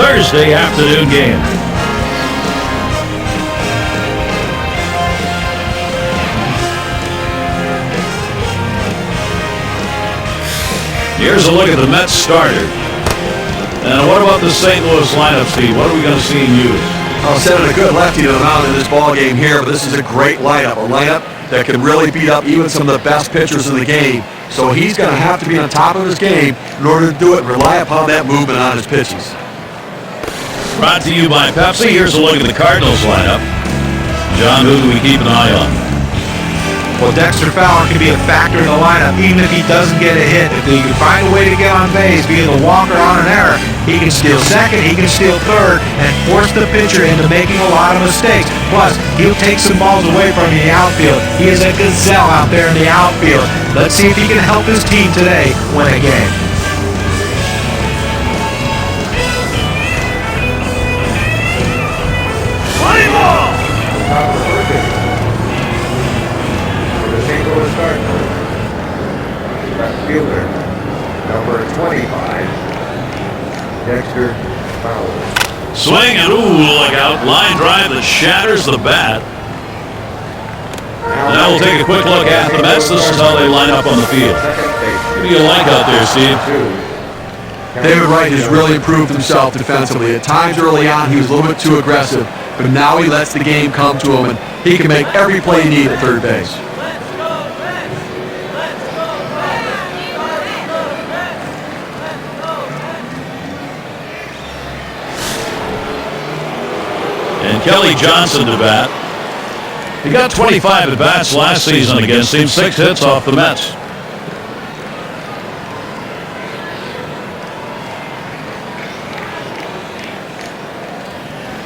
Thursday afternoon game. Here's a look at the Mets starter. And what about the St. Louis lineup, Steve? What are we going to see him use? I'll send a good lefty to the mound in this ball game here, but this is a great lineup. A lineup that can really beat up even some of the best pitchers in the game. So he's going to have to be on top of his game in order to do it and rely upon that movement on his pitches. Brought to you by Pepsi. Here's a look at the Cardinals lineup. John, who do we keep an eye on? Well, Dexter Fowler can be a factor in the lineup even if he doesn't get a hit. If he can find a way to get on base, be it a walk or on an error, he can steal second, he can steal third, and force the pitcher into making a lot of mistakes. Plus, he'll take some balls away from the outfield. He is a gazelle out there in the outfield. Let's see if he can help his team today win a game. Play ball! Fielder, number 25, Dexter Fowler. Swing and look out. Line drive that shatters the bat. Now we'll take a quick look at the Mets. This is how they line up on the field. What do you like out there, Steve? David Wright has really improved himself defensively. At times early on, he was a little bit too aggressive, but now he lets the game come to him, and he can make every play he needs at third base. And Kelly Johnson to bat. He got 25 at-bats last season against him, 6 hits off the Mets.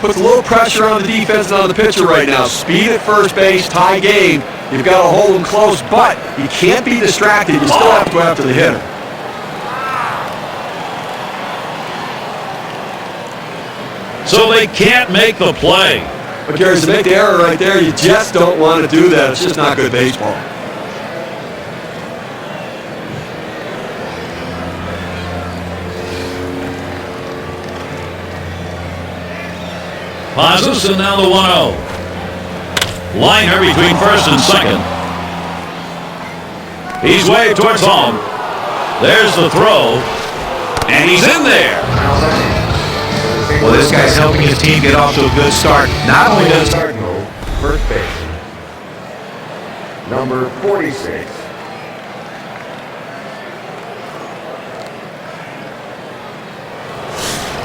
Puts a little pressure on the defense and on the pitcher right now. Speed at first base, tie game. You've got to hold him close, but you can't be distracted. You still have to go after the hitter. So they can't make the play. But Gary, to make the error right there, you just don't want to do that. It's just not good baseball. Pauses, and now the 1-0. Liner between first and second. He's way towards home. There's the throw, and he's in there. Well, this guy's helping his team get off to a good start. Not only does Cardinal, first base, number 46.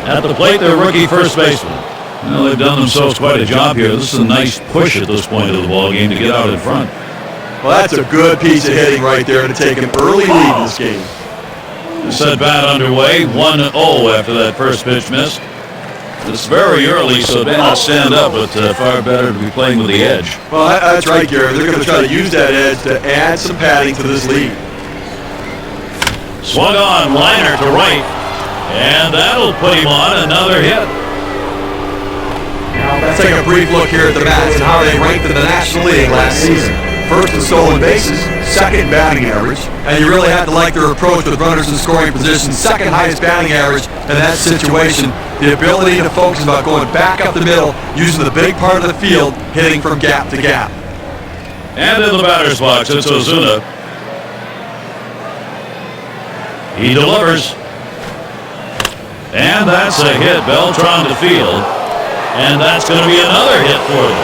At the plate, their rookie first baseman. Well, they've done themselves quite a job here. This is a nice push at this point of the ball game to get out in front. Well, that's a good piece of hitting right there to take an early lead in this game. This at bat underway, 1-0 after that first pitch missed. It's very early, so it may not stand up, but far better to be playing with the edge. Well, that's right, Gary. They're going to try to use that edge to add some padding to this lead. Swung on, liner to right, and that'll put him on another hit. Now let's take a brief look here at the Mets and how they ranked in the National League last season. First in stolen bases, second in batting average, and you really had to like their approach with runners in scoring position. Second highest batting average in that situation. The ability to focus about going back up the middle, using the big part of the field, hitting from gap to gap. And in the batter's box, it's Ozuna. He delivers. And that's a hit. Beltran to field. And that's going to be another hit for them.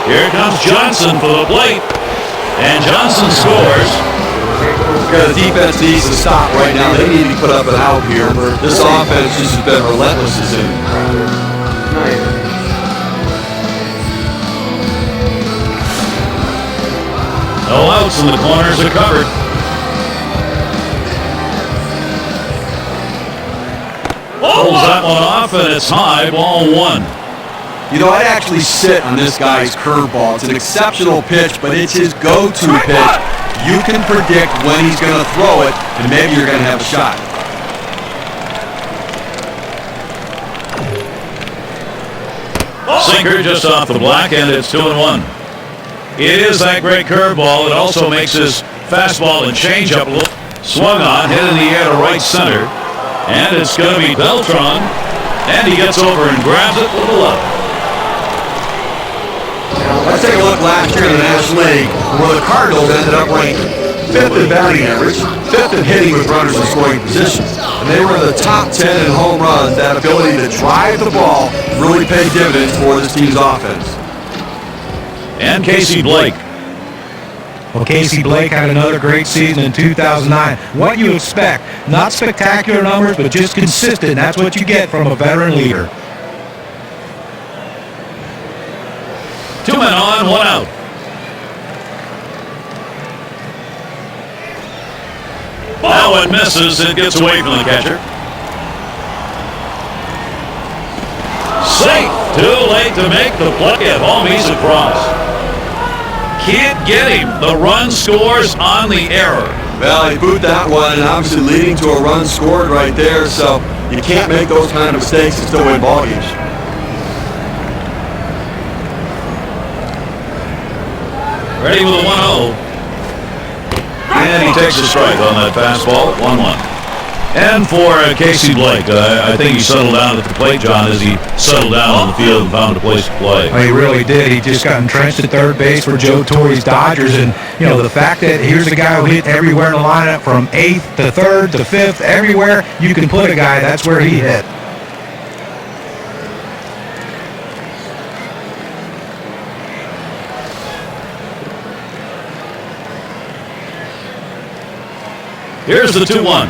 Here comes Johnson for the plate. And Johnson scores. The defense needs to stop right now. They need to put up an out here. This offense just has been relentless this inning. No outs and the corners are covered. Pulls that one off, and it's high, ball 1. You know, I'd actually sit on this guy's curveball. It's an exceptional pitch, but it's his go-to pitch. You can predict when he's going to throw it, and maybe you're going to have a shot. Sinker just off the black, and it's 2-1. It is that great curveball. It also makes his fastball and changeup swung on, hit in the air to right center. And it's going to be Beltran. And he gets over and grabs it with the left. Let's take a look last year in the National League, where the Cardinals ended up ranked 5th in batting average, 5th in hitting with runners in scoring position. And they were in the top 10 in home runs. That ability to drive the ball really paid dividends for this team's offense. And Casey Blake. Well, Casey Blake had another great season in 2009. What you expect, not spectacular numbers, but just consistent. That's what you get from a veteran leader. 2 men on, 1 out. Now it misses. It gets away from the catcher. Safe. Too late to make the play at home. He's across. Can't get him. The run scores on the error. Well, he boot that one, and obviously leading to a run scored right there, so you can't make those kind of mistakes and still win ball games. Ready with a 1-0. And he takes a strike on that fastball, 1-1. And for Casey Blake, I think he settled down at the plate, John, as he settled down on the field and found a place to play. Well, he really did. He just got entrenched at third base for Joe Torre's Dodgers. And, you know, the fact that here's a guy who hit everywhere in the lineup from 8th to 3rd to 5th, everywhere you can put a guy, that's where he hit. Here's the 2-1.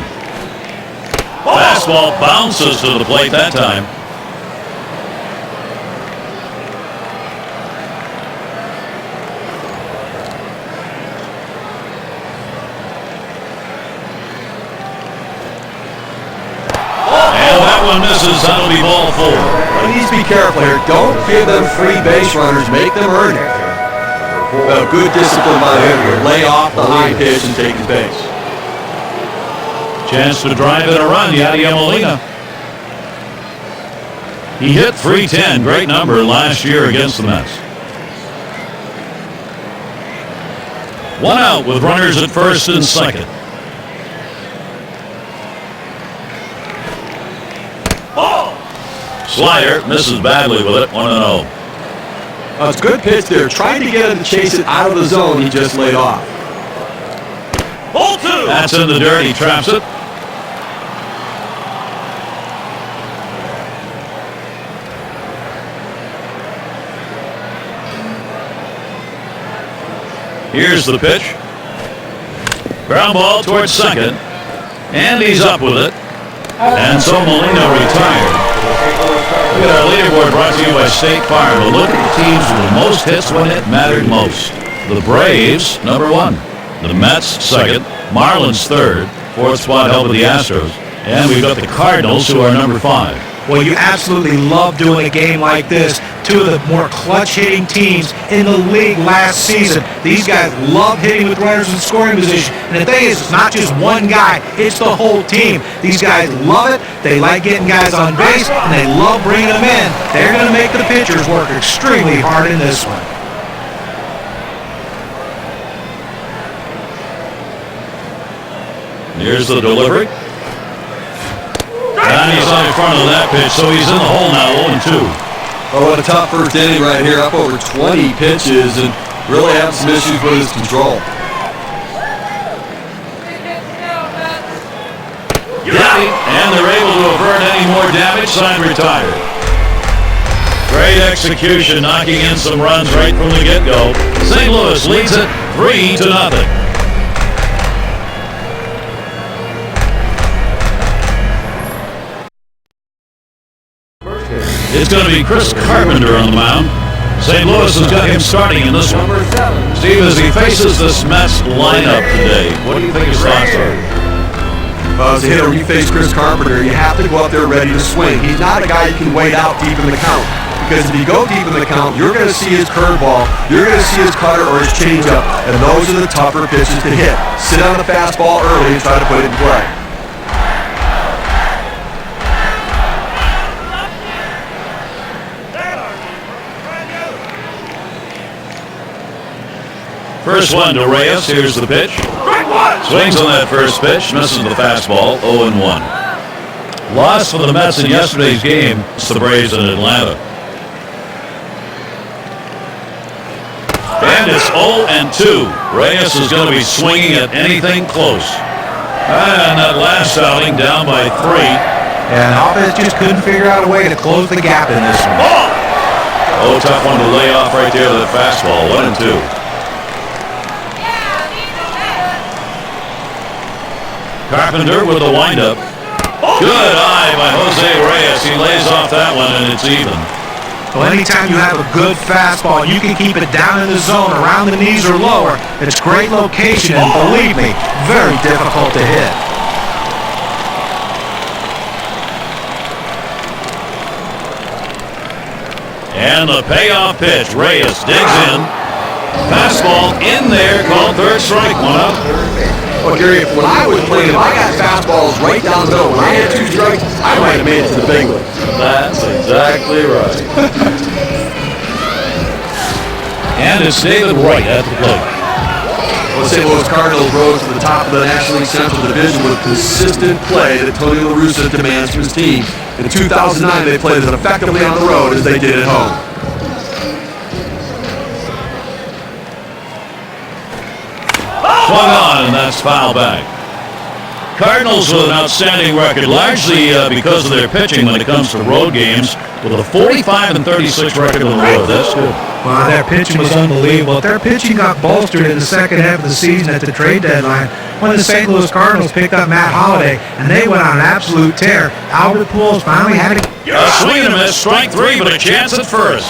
Fastball bounces to the plate that time. And that one misses. That'll be ball 4. He needs to be careful here. Don't give them free base runners. Make them earn it. Good discipline by the hitter. Lay off the high pitch and take his base. Chance to drive in a run, Yadier Molina. He hit .310, great number last year against the Mets. 1 out with runners at first and second. Slider misses badly with it, 1-0. It's a good pitch there. Trying to get him to chase it out of the zone, he just laid off. Ball 2. That's in the dirt, he traps it. Here's the pitch. Ground ball towards second. And he's up with it. And so Molina retired. Look at our leaderboard brought to you by State Farm. But look at the teams with the most hits when it mattered most. The Braves, number 1. The Mets, second. Marlins, third. 4th spot held with the Astros. And we've got the Cardinals, who are number 5. Well, you absolutely love doing a game like this. 2 of the more clutch-hitting teams in the league last season. These guys love hitting with runners in scoring position. And the thing is, it's not just one guy, it's the whole team. These guys love it. They like getting guys on base, and they love bringing them in. They're going to make the pitchers work extremely hard in this one. Here's the delivery. And he's on in front of that pitch, so he's in the hole now, 0-2. Oh, what a tough first inning right here, up over 20 pitches, and really having some issues with his control. And they're able to avert any more damage. Side retired. Great execution, knocking in some runs right from the get-go. St. Louis leads it 3-0. It's going to be Chris Carpenter on the mound. St. Louis has got him starting in this one. Steve, as he faces this Mets lineup today, what do you think his thoughts are? As a hitter, when you face Chris Carpenter, you have to go out there ready to swing. He's not a guy you can wait out deep in the count. Because if you go deep in the count, you're going to see his curveball, you're going to see his cutter or his changeup, and those are the tougher pitches to hit. Sit on the fastball early and try to put it in play. First one to Reyes. Here's the pitch. Swings on that first pitch. Misses the fastball. 0-1. Loss for the Mets in yesterday's game. It's the Braves in Atlanta. And it's 0-2. Reyes is going to be swinging at anything close. And that last outing down by 3. And offense just couldn't figure out a way to close the gap in this one. Oh, tough one to lay off right there, that fastball. 1-2. Carpenter with the windup. Good eye by Jose Reyes. He lays off that one, and it's even. Well, anytime you have a good fastball, you can keep it down in the zone, around the knees or lower. It's great location, and believe me, very difficult to hit. And the payoff pitch. Reyes digs in. Fastball in there, called third strike. 1 out. Well, Gary, when I was playing, if I got fastballs right down the middle, when I had 2 strikes, I might have made it to the big league. That's exactly right. And it's David Wright at the plate. Well, the St. Louis Cardinals rose to the top of the National League Central Division with consistent play that Tony La Russa demands from his team. In 2009, they played as effectively on the road as they did at home. Swung on, and that's foul back. Cardinals with an outstanding record, largely because of their pitching when it comes to road games, with a 45-36 record on the road. That's good. Wow, their pitching was unbelievable. Their pitching got bolstered in the second half of the season at the trade deadline when the St. Louis Cardinals picked up Matt Holliday, and they went on an absolute tear. Albert Pujols finally had to... A swing and a miss, strike 3, but a chance at first.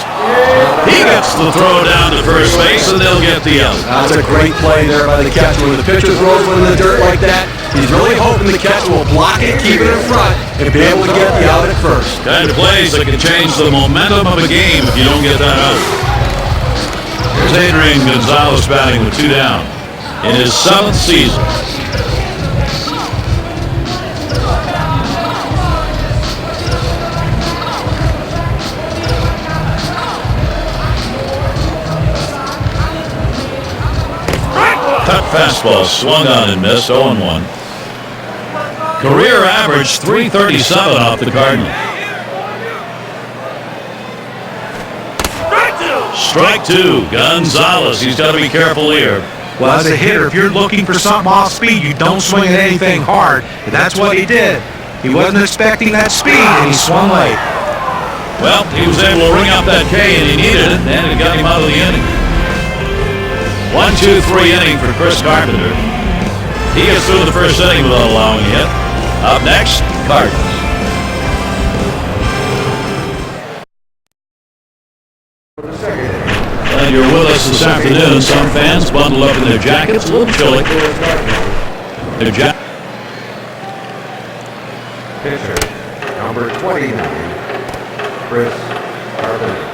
He gets the throw down to first base, and they'll get the out. That's a great play there by the catcher. When the pitcher throws one in the dirt like that, he's really hoping the catcher will block it, keep it in front, and be able to get the out at first. Kind of plays that can change the momentum of a game if you don't get that out. Here's Adrian Gonzalez batting with 2 down in his 7th season. Cut fastball, swung on and missed, 0-1. Career average 337 off the Cardinals. Strike 2, Gonzalez. He's got to be careful here. Well, as a hitter, if you're looking for something off speed, you don't swing at anything hard. And that's what he did. He wasn't expecting that speed, and he swung late. Well, he was able to ring up that K, and he needed it, and it got him out of the inning. 1-2-3 inning for Chris Carpenter. He gets through the first inning without allowing a hit. Up next, Cardinals. And you're with us this afternoon. Some fans bundled up in their jackets, a little chilly. Their Pitcher, number 29, Chris Carpenter.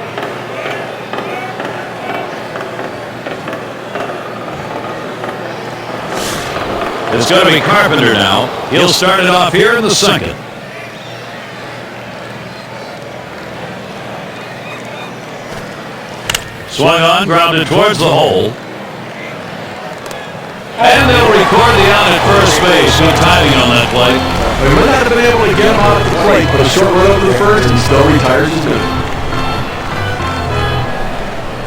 It's going to be Carpenter now. He'll start it off here in the 2nd. Swung on, grounded towards the hole. And they'll record the out at first base. Good timing on that play. They might not have been able to get him out at the plate, but a short run over the first and still retires his man.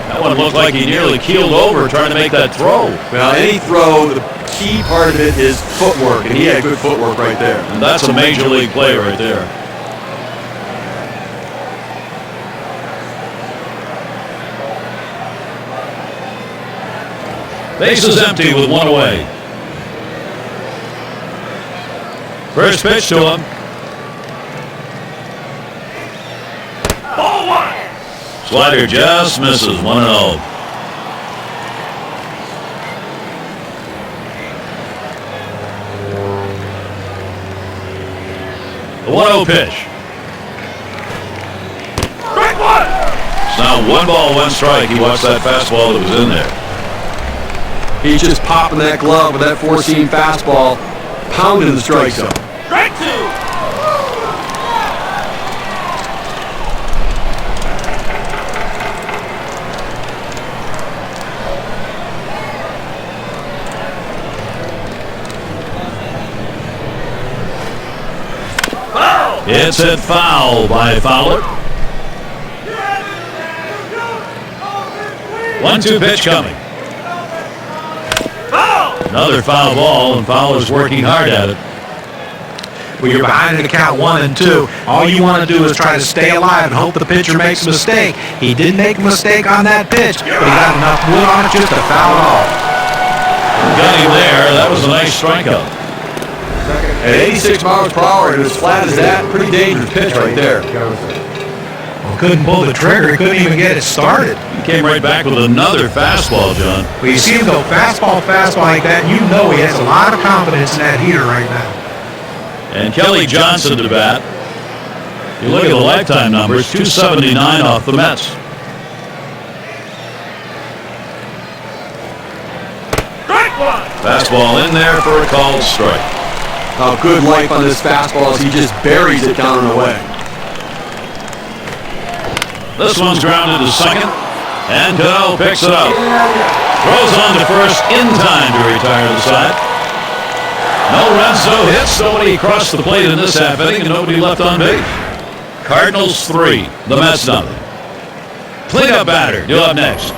That one looked like he nearly keeled over trying to make that throw. Well, any throw, the key part of it is footwork, and he had good footwork right there. And that's a major league play right there. Base is empty with 1 away. First pitch to him. Ball 1. Slider just misses. 1-0. The 1-0 pitch. Strike 1. It's now 1 ball, 1 strike. He watched that fastball that was in there. He's just popping that glove with that 4-seam fastball, pounding the strike zone. Strike 2. Foul. It's hit foul by Fowler. 1-2 pitch coming. Another foul ball, and Fowler's working hard at it. Well, you're behind in the count 1 and 2. All you want to do is try to stay alive and hope the pitcher makes a mistake. He didn't make a mistake on that pitch, but he got enough wood on it just to foul it off. Got him there. That was a nice strikeout. At 86 miles per hour and as flat as that, pretty dangerous pitch right there. Well, couldn't pull the trigger. He couldn't even get it started. He came right back with another fastball, John. Well, you see him go fastball like that, you know he has a lot of confidence in that heater right now. And Kelly Johnson to bat. You look at the lifetime numbers, 279 off the Mets. Fastball in there for a called strike. A good life on this fastball as he just buries it down and away. This one's grounded to second, and Cano picks it up. Throws on to first in time to retire the side. No runs, no hits, nobody crossed the plate in this half inning, and nobody left on base. Cardinals 3, the Mets nothing. Cleanup batter, due up next.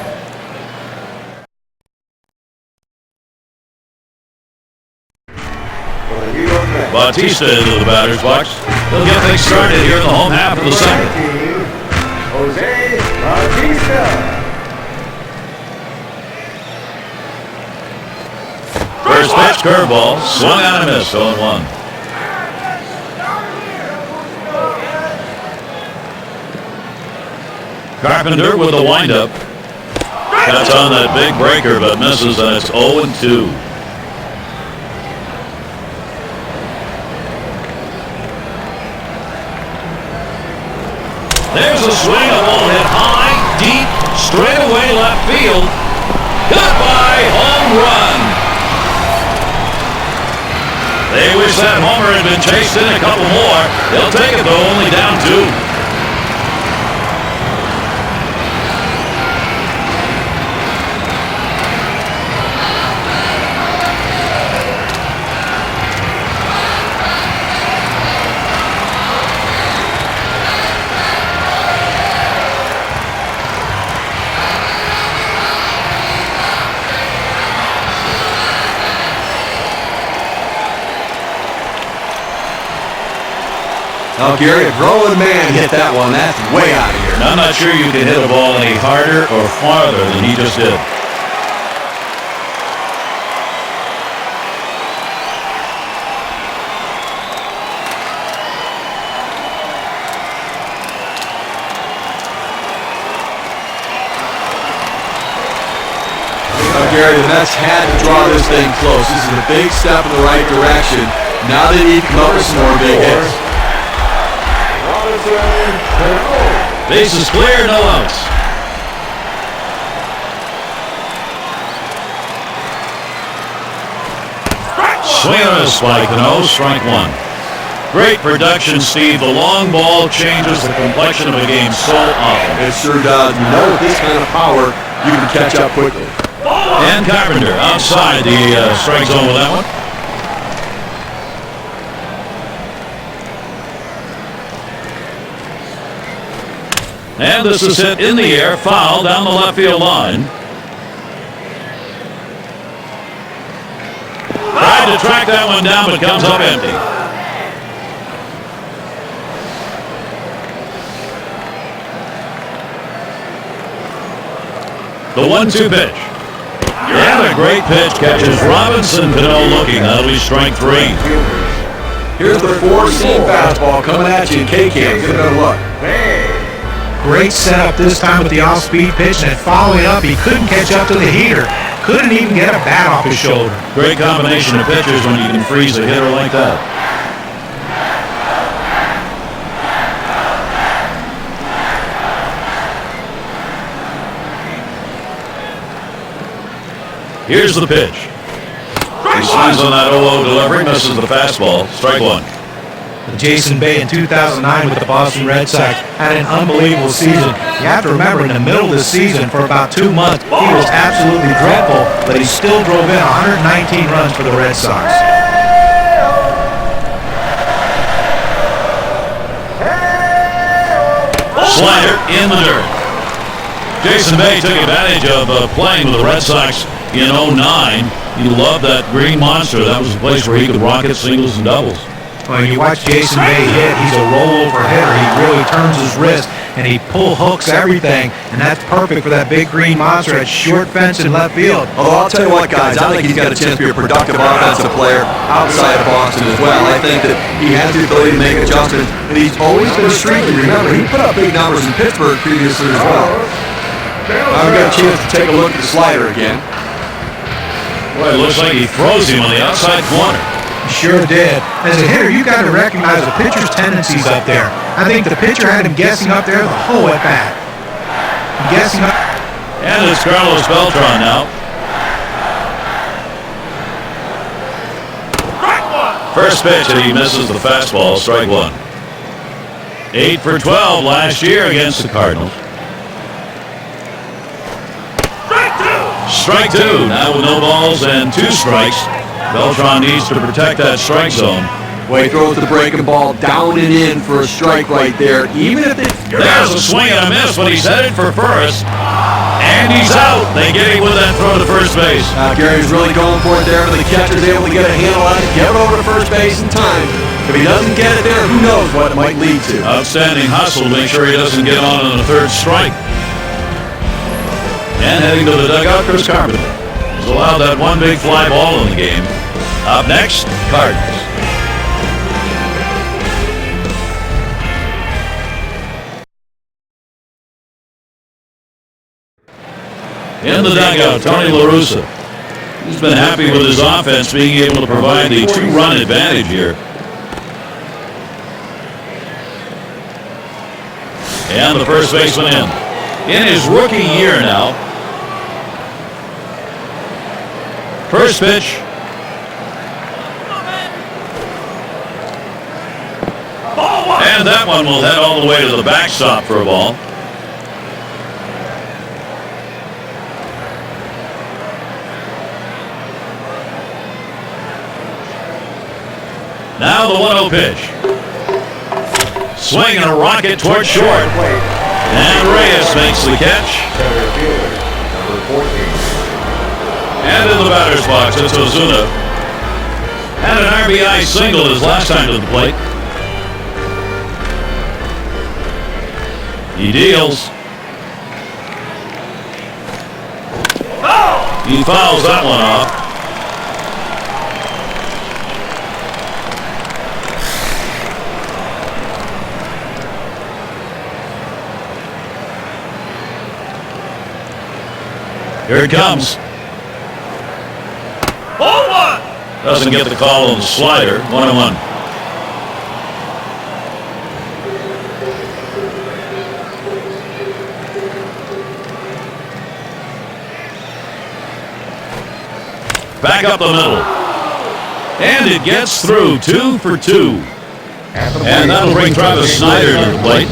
Bautista into the batter's box. They'll get things started here in the home half of the second. Jose Bautista. First pitch, curveball, swung on and missed, 0-1. Carpenter with the windup. Cuts on that big breaker but misses, and it's 0-2. There's a swing, a ball hit high, deep, straight away left field. Goodbye, home run. They wish that homer had been chased in a couple more. They'll take it, though, only down 2. Now, Gary, a grown man hit that one. That's way out of here. I'm not sure you can hit a ball any harder or farther than he just did. Now, Gary, the Mets had to draw this thing close. This is a big step in the right direction. Now they need to come up with some more big hits. Bases clear, no outs. Swing on a spike, no, strike 1. Great production, Steve. The long ball changes the complexion of a game so often. It sure does. You know, with this kind of power, you can catch up quickly. And Carpenter outside the strike zone with that one. And this is hit in the air, foul down the left field line. Tried to track that one down, but comes up empty. The 1-2 pitch. And a great pitch catches Robinson. Cano looking. That'll be strike 3. Here's the 4-seam fastball coming at you in K-Cam. Give it a look. Great setup this time with the off-speed pitch, and following up, he couldn't catch up to the heater. Couldn't even get a bat off his shoulder. Great combination of pitchers when you can freeze a hitter like that. Here's the pitch. He swings on that 0-0 delivery, misses the fastball. Strike 1. Jason Bay in 2009 with the Boston Red Sox had an unbelievable season. You have to remember, in the middle of the season, for about 2 months, he was absolutely dreadful, but he still drove in 119 runs for the Red Sox. Slider in the dirt. Jason Bay took advantage of playing with the Red Sox in 09. He loved that green monster. That was the place where he could rocket singles and doubles. When you watch Jason Bay hit, he's a rollover hitter. He really turns his wrist, and he pull hooks everything, and that's perfect for that big green monster at short fence in left field. Although I'll tell you what, guys, I think he's got a chance to be a productive offensive player outside of Boston as well. I think that he has the ability to make adjustments, and he's always been streaky. Remember, he put up big numbers in Pittsburgh previously as well. Now we've got a chance to take a look at the slider again. Boy, it looks like he throws him on the outside corner. Sure did. As a hitter, you got to recognize the pitcher's tendencies up there. I think the pitcher had him guessing up there the whole at bat. Guessing up. And it's Carlos Beltran now. First pitch, and he misses the fastball, strike one. 8 for 12 last year against the Cardinals. Strike two. Now with no balls and 2 strikes. Beltran needs to protect that strike zone. Well, he throws the breaking ball down and in for a strike right there. Even if there's a swing and a miss, but he's headed for first. And he's out. They get him with that throw to first base. Gary's really going for it there, but the catcher's able to get a handle on it, get it over to first base in time. If he doesn't get it there, who knows what it might lead to. Outstanding hustle to make sure he doesn't get on the third strike. And heading to the dugout, Chris Carpenter. He's allowed that one big fly ball in the game. Up next, Cardinals. In the dugout, Tony La Russa. He's been happy with his offense being able to provide the 2-run advantage here. And the first baseman in his rookie year now. First pitch. And that one will head all the way to the backstop for a ball. Now the 1-0 pitch. Swing and a rocket toward short. And Reyes makes the catch. And in the batter's box, it's Ozuna. Had an RBI single his last time to the plate. He deals. He fouls that one off. Here it comes. Doesn't get the call on the slider. 1-1. Back up the middle. And it gets through. 2 for 2. And that'll bring Travis Snyder to the plate.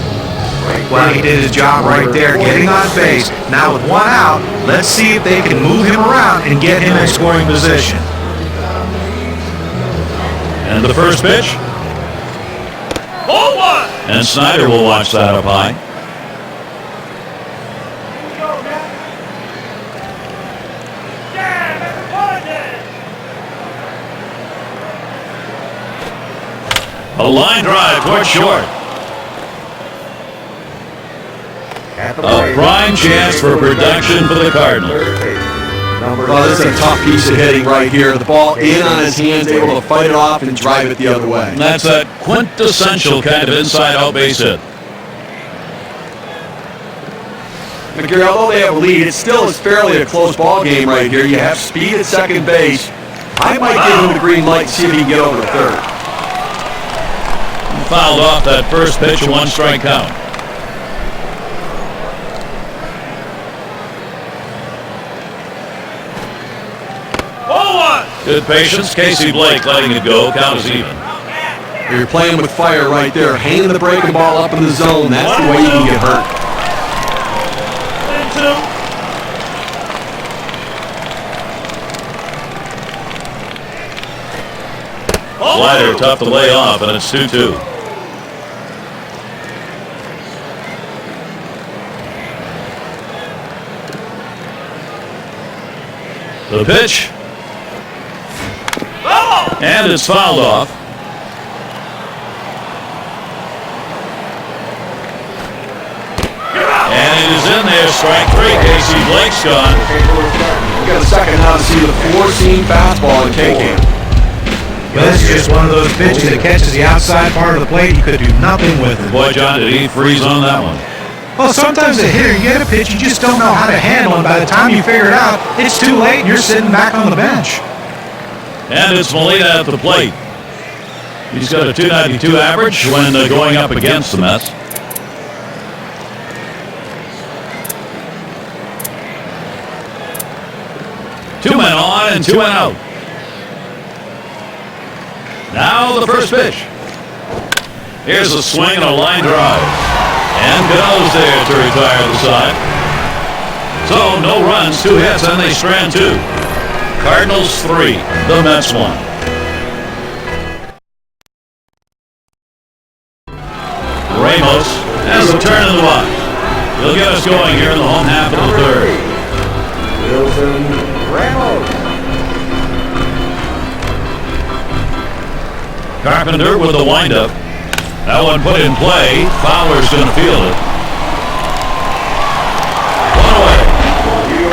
Well, he did his job right there, getting on base. Now with 1 out, let's see if they can move him around and get him in scoring position. And the first pitch. Ball 1. And Snyder will watch that up high. A line drive toward short. A prime chance for production for the Cardinals. Well, this is a tough piece of hitting right here. The ball in on his hands, able to fight it off and drive it the other way. And that's a quintessential kind of inside-out base hit. McGarry, although they have a lead, it still is fairly a close ball game right here. You have speed at second base. I might give him the green light and see if he can get over to third. He fouled off that first pitch, a 1-strike count. Good patience. Casey Blake letting it go. Count is even. You're playing with fire right there. Hanging the breaking ball up in the zone. That's the way you can get hurt. 2. Slider tough to lay off, and it's 2-2. The pitch. And it's fouled off. And it is in there. Strike three. Casey Blake's gone. We got a second now to see the four-seam fastball in K-Camp. Well, this is just one of those pitches that catches the outside part of the plate. You could do nothing with it. Boy, John, did he freeze on that one. Well, sometimes a hitter, you get a pitch, you just don't know how to handle it. By the time you figure it out, it's too late and you're sitting back on the bench. And it's Molina at the plate. He's got a 292 average when going up against the Mets. Two men on and 2 men out. Now the first pitch. Here's a swing and a line drive. And Cano's there to retire the side. So no runs, 2 hits, and they strand 2. Cardinals 3, the Mets 1. Ramos has a turn in the box. He'll get us going here in the home half of the third. Wilson Ramos. Carpenter with the windup. That one put in play. Fowler's going to field it. 1 away.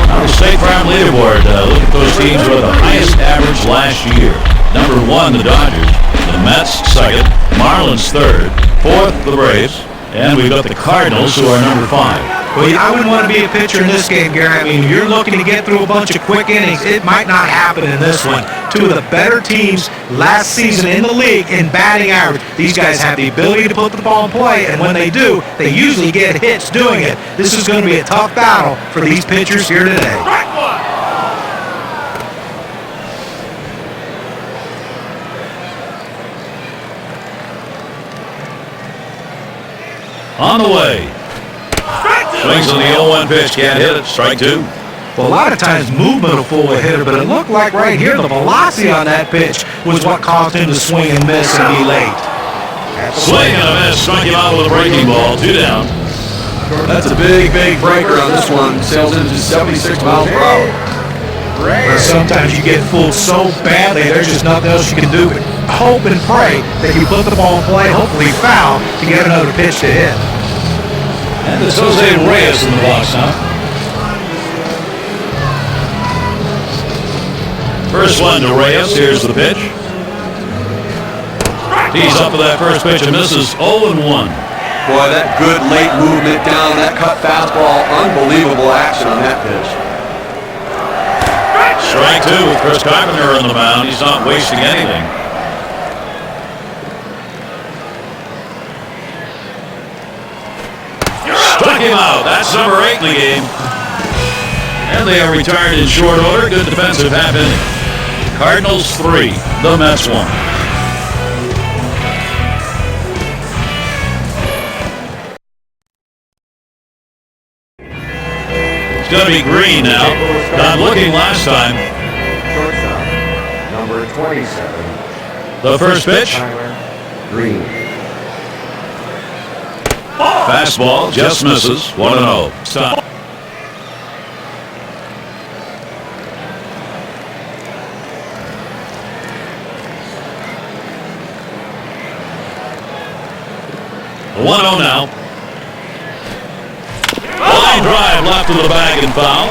Now the State Farm leaderboard. Look at those teams with the highest average last year. Number 1, the Dodgers. The Mets, 2nd. Marlins, 3rd. 4th, the Braves. And we've got the Cardinals, who are number 5. Well, I wouldn't want to be a pitcher in this game, Gary. I mean, you're looking to get through a bunch of quick innings. It might not happen in this one. 2 of the better teams last season in the league in batting average. These guys have the ability to put the ball in play, and when they do, they usually get hits doing it. This is going to be a tough battle for these pitchers here today. On the way. Swings on the 0-1 pitch. Can't hit it. Strike 2. Well, a lot of times movement will fool a hitter, but it looked like right here the velocity on that pitch was what caused him to swing and miss and be late. Swing and a miss. Struck him out with a breaking ball. 2 down. That's a big, big breaker on this one. Sails into 76 miles per hour. But sometimes you get fooled so badly, there's just nothing else you can do but hope and pray that you put the ball in play, hopefully foul, to get another pitch to hit. And it's Jose Reyes in the box now. First one to Reyes. Here's the pitch. He's up for that first pitch and misses 0-1. Boy, that good late movement down that cut fastball. Unbelievable action on that pitch. Strike 2 with Chris Carpenter on the mound. He's not wasting anything. Struck him out. That's number 8 in the game. And they are retired in short order. Good defensive half inning. Cardinals 3, the Mets 1. It's going to be Green now. Not looking last time. Shortstop, number 27. The first pitch. Tyler Green. Fastball just misses. 1-0. Stop. The 1-0 now. Line drive left of the bag and foul.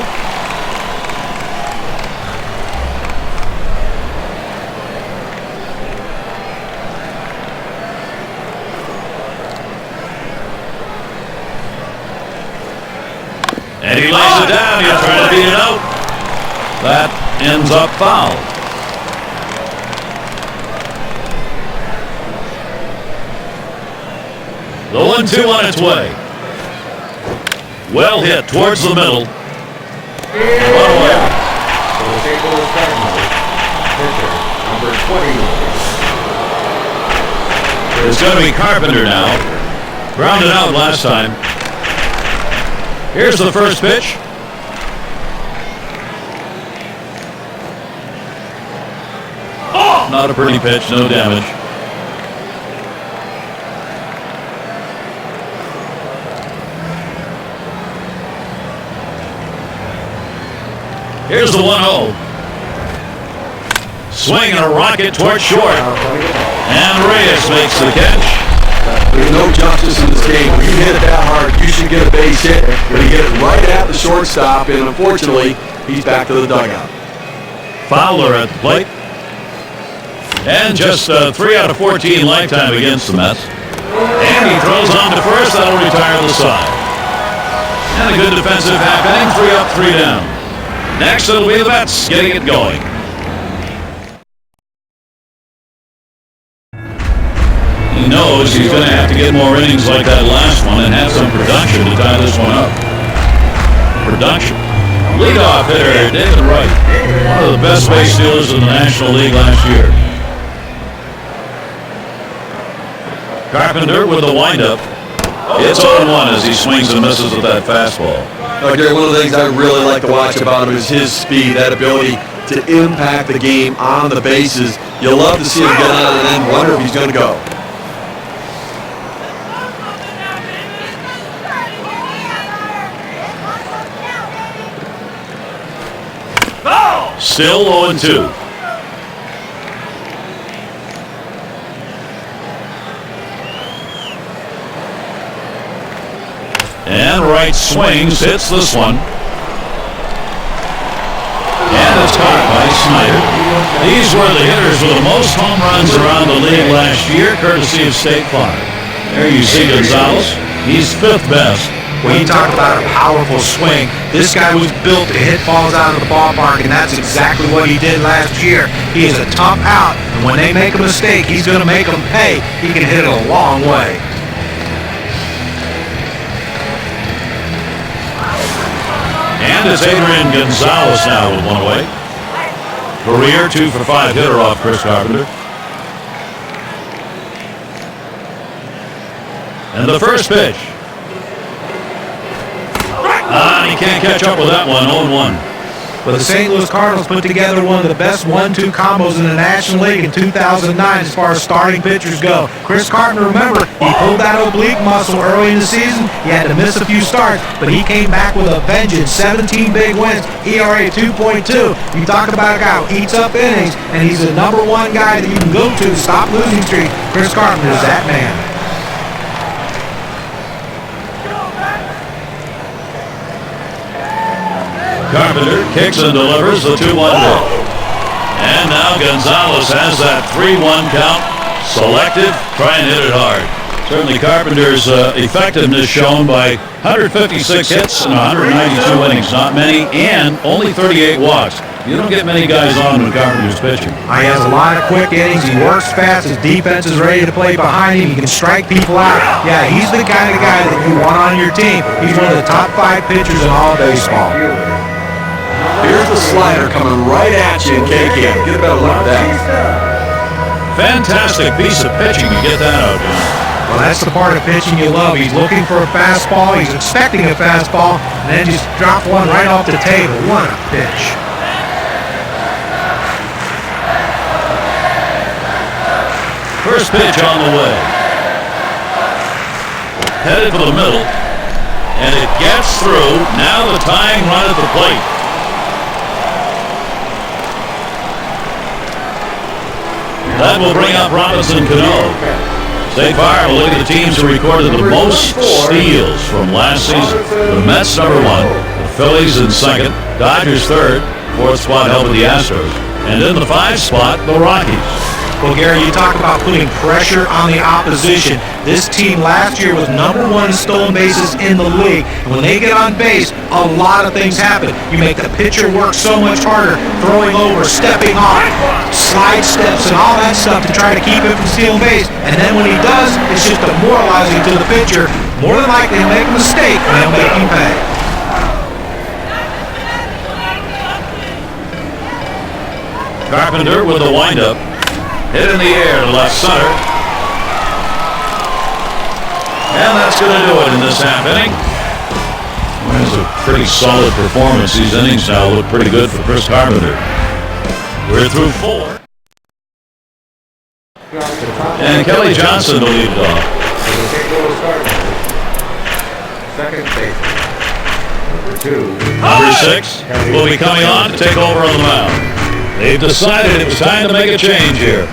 And he lays it down. He'll try to beat it out. That ends up foul. The 1-2 on its way. Well hit towards the middle. One away. Number 20. It's going to be Carpenter now. Grounded out last time. Here's the first pitch. Not a pretty pitch, no damage. Here's the 1-0. swing and a rocket towards short. And Reyes makes the catch. There's no justice in this game. When you hit it that hard, you should get a base hit. But he hit it right at the shortstop, and unfortunately, he's back to the dugout. Fowler at the plate. And just 3 out of 14 lifetime against the Mets. And he throws on to first. That'll retire the side. And a good defensive half inning. 3 up, 3 down. Next, it'll be the Mets getting it going. He knows he's going to have to get more innings like that last one and have some production to tie this one up. Production. Leadoff hitter David Wright, one of the best base stealers in the National League last year. Carpenter with the windup. It's 0-1 as he swings and misses with that fastball. Gary, one of the things I really like to watch about him is his speed, that ability to impact the game on the bases. You'll love to see him get on and then wonder if he's going to go. Still 0-2. And Wright swings, hits this one. And it's caught by Snyder. These were the hitters with the most home runs around the league last year, courtesy of State Farm. There you see Gonzalez. He's 5th best. When you talk about a powerful swing, this guy was built to hit balls out of the ballpark, and that's exactly what he did last year. He is a tough out, and when they make a mistake, he's going to make them pay. He can hit it a long way. And it's Adrian Gonzalez now with one away. Career 2 for 5 hitter off Chris Carpenter. And the first pitch. He can't catch up with that one, 0-1. But the St. Louis Cardinals put together one of the best 1-2 combos in the National League in 2009 as far as starting pitchers go. Chris Carpenter, remember, he pulled that oblique muscle early in the season. He had to miss a few starts, but he came back with a vengeance. 17 big wins, ERA 2.2. You talk about a guy who eats up innings, and he's the #1 guy that you can go to stop losing streak. Chris Carpenter is that man. Carpenter kicks and delivers the 2-1 pitch. And now Gonzalez has that 3-1 count. Selective, try and hit it hard. Certainly Carpenter's effectiveness shown by 156 hits and 192 innings. Not many, and only 38 walks. You don't get many guys on when Carpenter's pitching. He has a lot of quick innings. He works fast. His defense is ready to play behind him. He can strike people out. Yeah, he's the kind of guy that you want on your team. He's one of the top 5 pitchers in all baseball. Here's the slider coming right at you in K-Camp. Get a better look at that. Fantastic piece of pitching to get that out, John. Well, that's the part of pitching you love. He's looking for a fastball. He's expecting a fastball, and then just drop one right off the table. What a pitch. First pitch on the way. Headed for the middle. And it gets through. Now the tying run at the plate. That will bring up Robinson Cano. State Farm will look at the teams who recorded the most steals from last season. The Mets #1, the Phillies in 2nd, Dodgers 3rd, 4th spot held with the Astros, and in the 5th spot, the Rockies. Well, Gary, you talk about putting pressure on the opposition. This team last year was #1 in stolen bases in the league. And when they get on base, a lot of things happen. You make the pitcher work so much harder, throwing over, stepping off, slide steps, and all that stuff to try to keep him from stealing base. And then when he does, it's just demoralizing to the pitcher. More than likely, he'll make a mistake, and he'll make him pay. Carpenter with the windup. Hit in the air to left center. And that's going to do it in this half inning. Well, it's a pretty solid performance. These innings now look pretty good for Chris Carpenter. We're through 4. And Kelly Johnson will lead it off. Second base. Number 2. Number 6 will be coming on to take over on the mound. They've decided it was time to make a change here.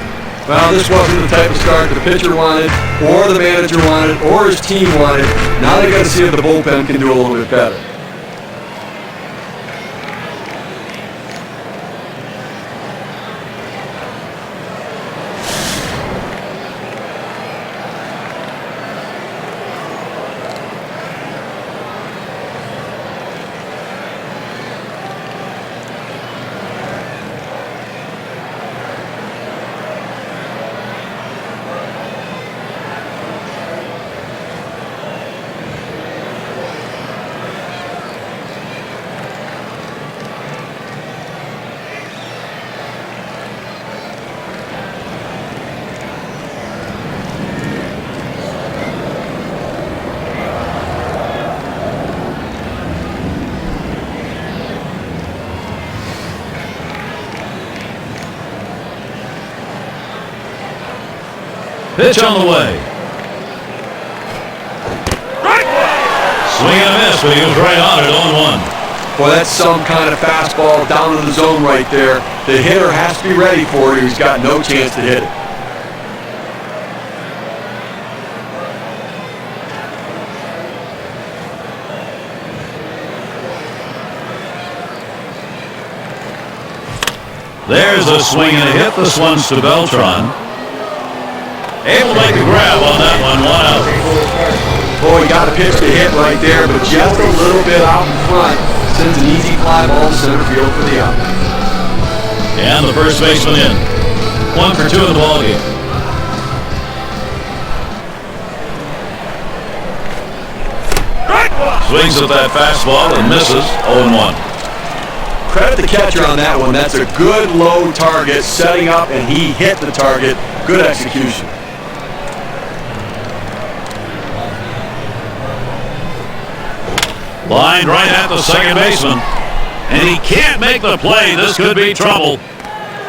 Well, this wasn't the type of start the pitcher wanted, or the manager wanted, or his team wanted. Now they got to see if the bullpen can do a little bit better. Pitch on the way. Swing and a miss, but he was right on it, 0-1. Boy, that's some kind of fastball down in the zone right there. The hitter has to be ready for it, or he's got no chance to hit it. There's a swing and a hit. This one's to Beltran. Able to make the grab on that one, 1 out. Boy, he got a pitch to hit right there, but just a little bit out in front. Sends an easy fly ball to center field for the out. And the first baseman in. 1 for 2 in the ballgame. Swings at that fastball and misses, 0-1. Credit the catcher on that one. That's a good low target, setting up, and he hit the target. Good execution. Lined right at the second baseman. And he can't make the play. This could be trouble.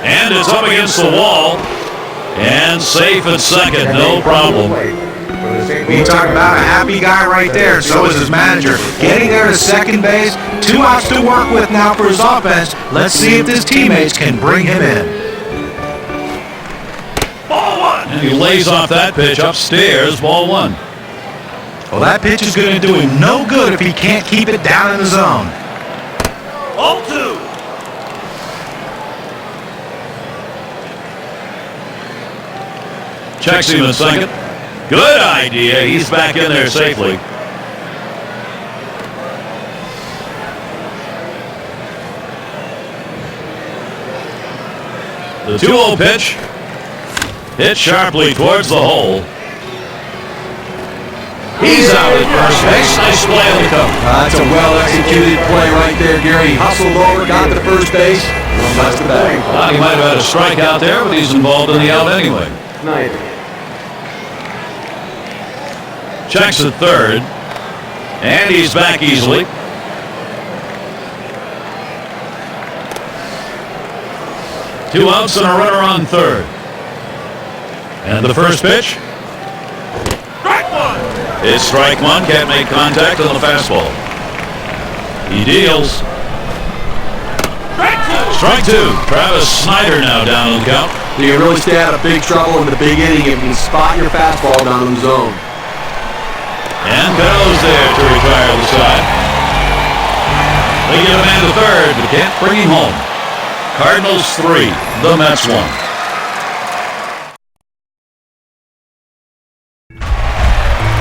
And it's up against the wall. And safe at second, no problem. We talk about a happy guy right there. So is his manager. Getting there to second base. 2 outs to work with now for his offense. Let's see if his teammates can bring him in. Ball 1. And he lays off that pitch upstairs, ball 1. Well, that pitch is going to do him no good if he can't keep it down in the zone. 0-2. Checks him at second. Good idea. He's back in there safely. The 2-0 pitch. Hit sharply towards the hole. He's out at first base. Nice play on the cover. That's a well-executed play right there, Gary. Hustled over, got to first base. That's the bag. Well, he might have had a strikeout there, but he's involved in the out anyway. Checks at third. And he's back easily. Two outs and a runner on third. And the first pitch. It's strike 1, can't make contact on the fastball. He deals. Strike 2. Travis Snyder now down on the count. You can really stay out of big trouble in the big inning if you can spot your fastball down in the zone. And Cado's there to retire the side. They get a man to third, but can't bring him home. Cardinals 3, the Mets 1.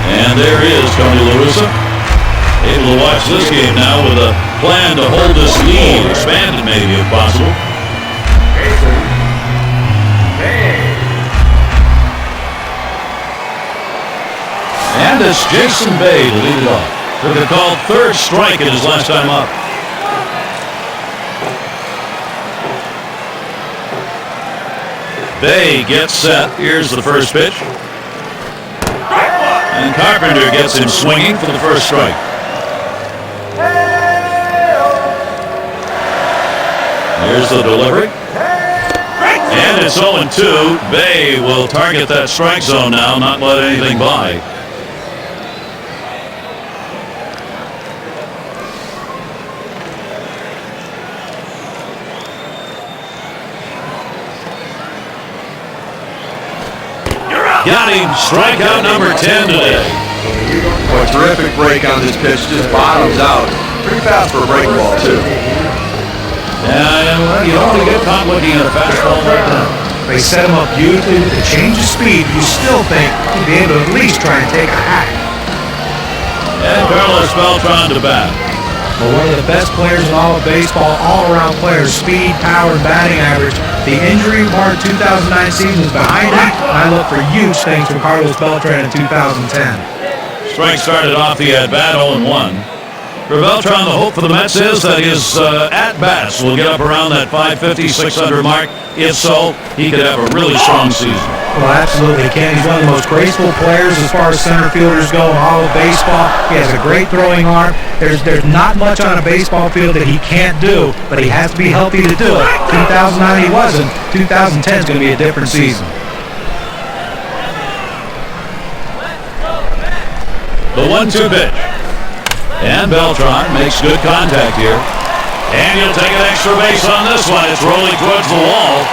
And there is Tony La Russa, able to watch this game now with a plan to hold this lead, expand it maybe if possible. And it's Jason Bay to lead it off. Took a called third strike in his last time up. Bay gets set. Here's the first pitch. And Carpenter gets him swinging for the first strike. Here's the delivery. And it's 0-2. Bay will target that strike zone now, not let anything by. Got him. Strikeout number 10 today. Boy, terrific break on this pitch. Just bottoms out. Pretty fast for a break ball, too. Yeah, you don't really get caught looking at a fastball like that. They set him up beautifully with the change of speed. You still think he'd be able to at least try and take a hack. And Carlos Beltran to bat. But one of the best players in all of baseball, all-around players, speed, power, and batting average. The injury-hard 2009 season is behind him. I look for huge things from Carlos Beltran in 2010. Strike started off the at-bat 0-1. For Beltran, the hope for the Mets is that his at-bats will get up around that 550, 600 mark. If so, he could have a really strong season. Well, absolutely, Ken. He's one of the most graceful players as far as center fielders go in all of baseball. He has a great throwing arm. There's not much on a baseball field that he can't do, but he has to be healthy to do it. 2009 he wasn't. 2010 is going to be a different season. The 1-2 pitch. And Beltran makes good contact here. And he'll take an extra base on this one. It's rolling towards the wall.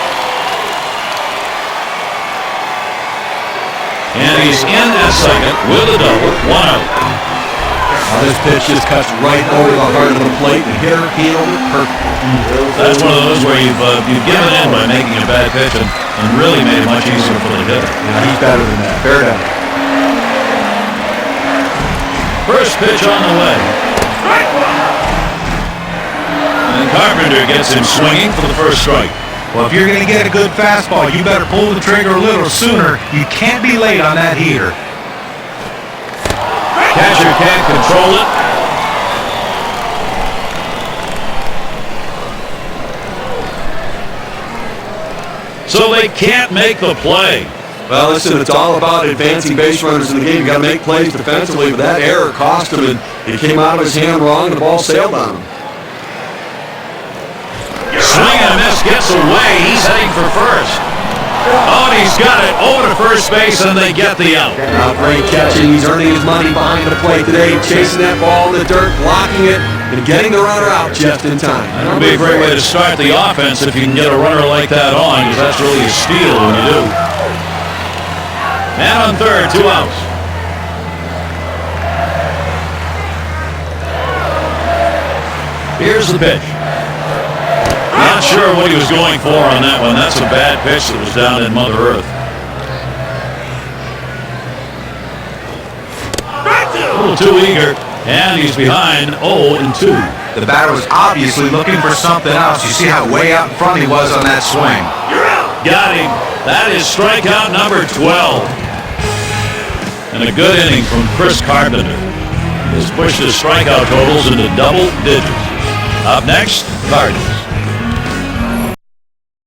And he's in at second with a double. 1 out. This pitch just cuts right over the heart of the plate. The hitter handled it perfectly. That's one of those where you've given in by making a bad pitch and really made it much easier for the hitter. Yeah, he's better than that. Fair enough. First pitch on the way. And Carpenter gets him swinging for the first strike. Well, if you're going to get a good fastball, you better pull the trigger a little sooner. You can't be late on that heater. Catcher can't control it. So they can't make the play. Well, listen, it's all about advancing base runners in the game. You got to make plays defensively, but that error cost him, and it came out of his hand wrong, and the ball sailed on him. Swing and a miss, gets away. He's heading for first. Oh, and he's got it over to first base, and they get the out. Now, great catching. He's earning his money behind the plate today, chasing that ball in the dirt, blocking it, and getting the runner out just in time. That would be a great way to start the offense if you can get a runner like that on, because that's really a steal when you do. Man on third, 2 outs. Here's the pitch. Not sure what he was going for on that one. That's a bad pitch that was down in Mother Earth. A little too eager, and he's behind 0-2. The batter was obviously looking for something else. You see how way out in front he was on that swing. Got him. That is strikeout number 12. And a good inning from Chris Carpenter. He's pushed his strikeout totals into double digits. Up next, Cardinals.